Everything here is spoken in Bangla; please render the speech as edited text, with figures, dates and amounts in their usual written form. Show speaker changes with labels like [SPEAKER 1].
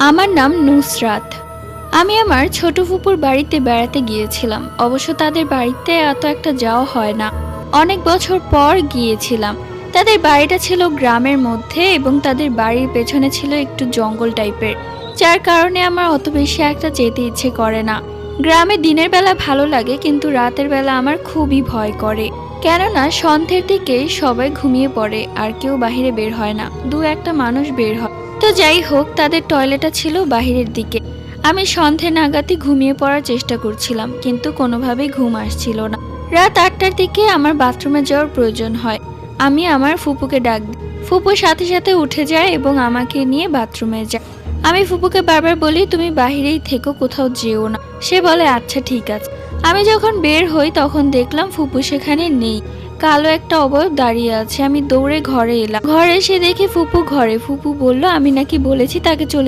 [SPEAKER 1] আমার নাম নুসরাত। আমি আমার ছোট ফুপুর বাড়িতে বেড়াতে গিয়েছিলাম। অবশ্য তাদের বাড়িতে এত একটা যাওয়া হয় না। অনেক বছর পর গিয়েছিলাম। তাদের বাড়িটা ছিল গ্রামের মধ্যে এবং তাদের বাড়ির পেছনে ছিল একটু জঙ্গল টাইপের, যার কারণে আমার অত বেশি একটা যেতে ইচ্ছে করে না। গ্রামে দিনের বেলা ভালো লাগে, কিন্তু রাতের বেলা আমার খুবই ভয় করে, কেননা সন্ধ্যের দিকে সবাই ঘুমিয়ে পড়ে আর কেউ বাহিরে বের হয় না, দু একটা মানুষ বের হয়। তো যাই হোক, তাদের টয়লেটটা ছিল বাহিরের দিকে। আমি সন্ধে নাগাদই ঘুমিয়ে পড়ার চেষ্টা করছিলাম, কিন্তু কোনোভাবেই ঘুম আসছিল না। রাত 8টার দিকে আমার বাথরুমে যাওয়ার প্রয়োজন হয়। আমি আমার ফুপুকে ডাক দিই। ফুপু সাথে সাথে উঠে যায় এবং আমাকে নিয়ে বাথরুমে যায়। আমি ফুপুকে বারবার বলি, তুমি বাহিরেই থেকো, কোথাও যেও না। সে বলে আচ্ছা ঠিক আছে। আমি যখন বের হই তখন দেখলাম ফুপু সেখানে নেই। কালো একটা অবয়ব দাঁড়িয়ে আছে। আমি দৌড়ে ঘরে এলাম। ঘরে এসে দেখি ফুপু ঘরে। ফুপু বলল আমি নাকি বলেছি তাকে চলে